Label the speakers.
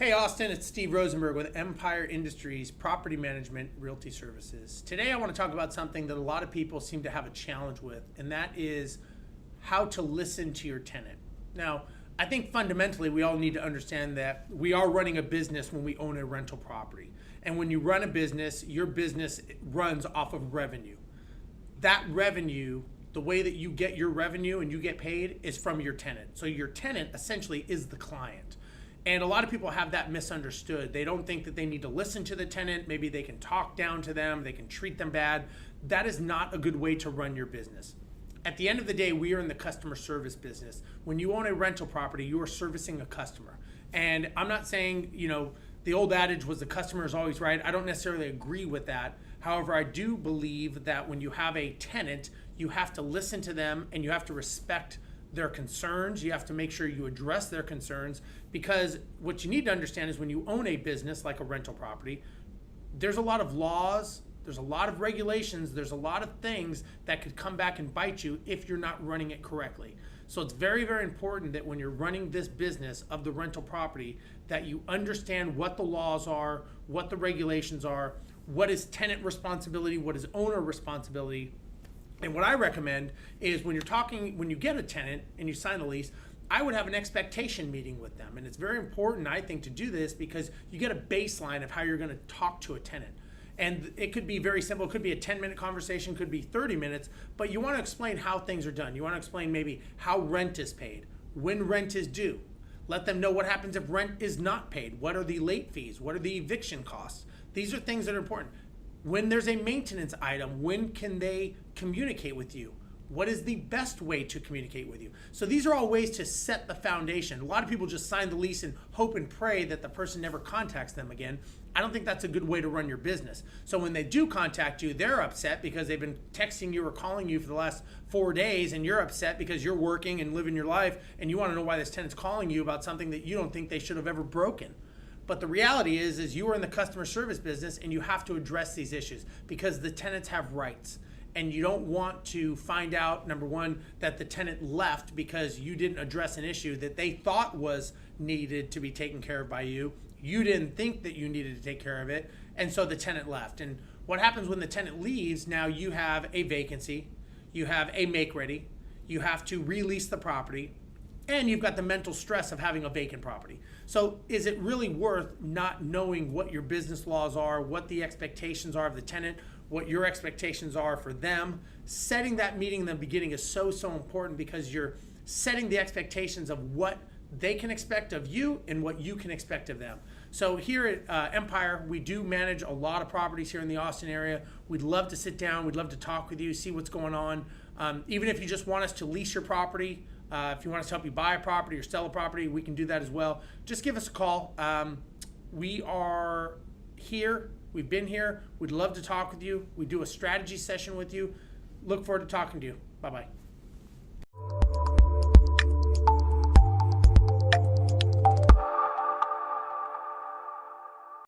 Speaker 1: Hey Austin, it's Steve Rozenberg with Empire Industries Property Management Realty Services. Today I want to talk about something that a lot of people seem to have a challenge with, and that is how to listen to your tenant. Now, I think fundamentally we all need to understand that we are running a business when we own a rental property. And when you run a business, your business runs off of revenue. That revenue, the way that you get your revenue and you get paid is from your tenant. So your tenant essentially is the client. And a lot of people have that misunderstood. They don't think that they need to listen to the tenant. Maybe they can talk down to them. They can treat them bad. That is not a good way to run your business. At the end of the day, we are in the customer service business. When you own a rental property, you are servicing a customer. And I'm not saying, the old adage was the customer is always right. I don't necessarily agree with that. However, I do believe that when you have a tenant, you have to listen to them and you have to respect their concerns. You have to make sure you address their concerns, because what you need to understand is when you own a business like a rental property, there's a lot of laws, there's a lot of regulations, there's a lot of things that could come back and bite you if you're not running it correctly. So it's very, very important that when you're running this business of the rental property, that you understand what the laws are, what the regulations are, what is tenant responsibility, what is owner responsibility. And what I recommend is when you get a tenant and you sign a lease, I would have an expectation meeting with them. And it's very important, I think, to do this because you get a baseline of how you're going to talk to a tenant. And it could be very simple. It could be a 10-minute conversation, could be 30 minutes, but you want to explain how things are done. You want to explain maybe how rent is paid, when rent is due. Let them know what happens if rent is not paid. What are the late fees? What are the eviction costs? These are things that are important. When there's a maintenance item, when can they communicate with you? What is the best way to communicate with you? So these are all ways to set the foundation. A lot of people just sign the lease and hope and pray that the person never contacts them again. I don't think that's a good way to run your business. So when they do contact you, they're upset because they've been texting you or calling you for the last 4 days, and you're upset because you're working and living your life and you want to know why this tenant's calling you about something that you don't think they should have ever broken. But the reality is you are in the customer service business and you have to address these issues because the tenants have rights. And you don't want to find out, number one, that the tenant left because you didn't address an issue that they thought was needed to be taken care of by you. You didn't think that you needed to take care of it, and so the tenant left. And what happens when the tenant leaves, now you have a vacancy, you have a make-ready, you have to release the property, and you've got the mental stress of having a vacant property. So is it really worth not knowing what your business laws are, what the expectations are of the tenant, what your expectations are for them? Setting that meeting in the beginning is so important because you're setting the expectations of what they can expect of you and what you can expect of them. So here at Empire, we do manage a lot of properties here in the Austin area. We'd love to sit down. We'd love to talk with you, see what's going on. Even if you just want us to lease your property, if you want us to help you buy a property or sell a property, we can do that as well. Just give us a call. We are here. We've been here. We'd love to talk with you. We do a strategy session with you. Look forward to talking to you. Bye-bye.